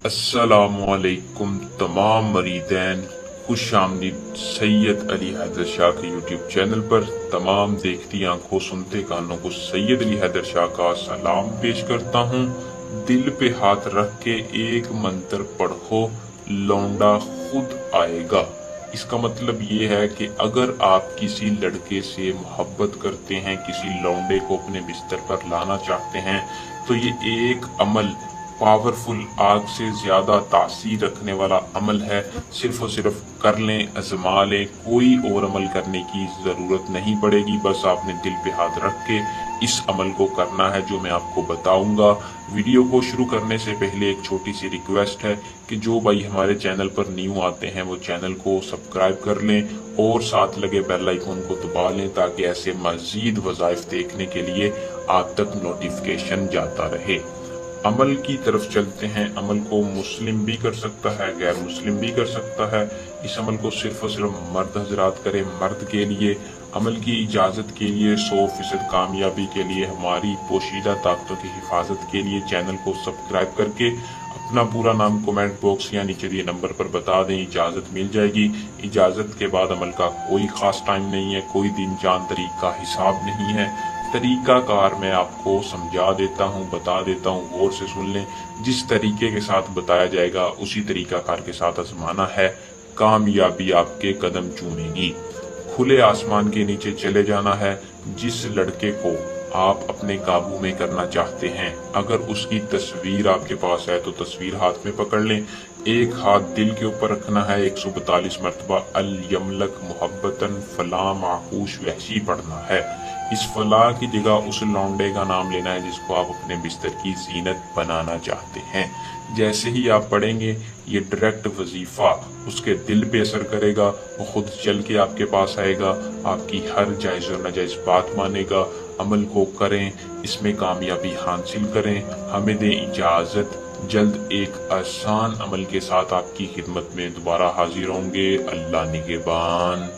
अस्सलामुअलैकुम तमाम मरीदैन, खुश आमदीद सैयद अली हैदर शाह के यूट्यूब चैनल पर तमाम देखती आंखों सुनते कानों को सैयद अली हैदर शाह का सलाम पेश करता हूँ। दिल पे हाथ रख के एक मंत्र पढ़ो, लौंडा खुद आएगा। इसका मतलब ये है कि अगर आप किसी लड़के से मोहब्बत करते हैं, किसी लौंडे को अपने बिस्तर पर लाना चाहते हैं, तो ये एक अमल पावरफुल, आग से ज्यादा तासीर रखने वाला अमल है। सिर्फ और सिर्फ कर लें, आजमा लें, कोई और अमल करने की जरूरत नहीं पड़ेगी। बस आपने दिल पे हाथ रख के इस अमल को करना है जो मैं आपको बताऊंगा। वीडियो को शुरू करने से पहले एक छोटी सी रिक्वेस्ट है कि जो भाई हमारे चैनल पर न्यू आते हैं वो चैनल को सब्सक्राइब कर लें और साथ लगे बेल आइकन को दबा लें ताकि ऐसे मजीद वज़ाइफ देखने के लिए आप तक नोटिफिकेशन जाता रहे। अमल की तरफ चलते हैं। अमल को मुस्लिम भी कर सकता है, गैर मुस्लिम भी कर सकता है। इस अमल को सिर्फ और सिर्फ मर्द हजरात करें। मर्द के लिए अमल की इजाजत के लिए 100% कामयाबी के लिए, हमारी पोशीदा ताकतों की हिफाजत के लिए चैनल को सब्सक्राइब करके अपना पूरा नाम कमेंट बॉक्स या नीचे दिए नंबर पर बता दें, इजाजत मिल जाएगी। इजाजत के बाद अमल का कोई खास टाइम नहीं है, कोई दिन चांद तारीख का हिसाब नहीं है। तरीका कार मैं आपको समझा देता हूँ, बता देता हूँ, गौर से सुन लें। जिस तरीके के साथ बताया जाएगा उसी तरीका कार के साथ आजमाना है, कामयाबी आपके कदम चूमेगी। खुले आसमान के नीचे चले जाना है। जिस लड़के को आप अपने काबू में करना चाहते हैं, अगर उसकी तस्वीर आपके पास है तो तस्वीर हाथ में पकड़ लें। एक हाथ दिल के ऊपर रखना है। 142 मरतबा अल यमलक मोहब्बतन फला माहूश वहशी पढ़ना है। इस फलाह की जगह उस लौंडे का नाम लेना है जिसको आप अपने बिस्तर की जीनत बनाना चाहते हैं। जैसे ही आप पढ़ेंगे ये डायरेक्ट वजीफा उसके दिल पे असर करेगा। वो खुद चल के आपके पास आएगा, आपकी हर जायज और नाजायज बात मानेगा। अमल को करें, इसमें कामयाबी हासिल करें। हमें दें इजाजत। जल्द एक आसान अमल के साथ आपकी खिदमत में दोबारा हाजिर होंगे। अल्लाह निगहबान।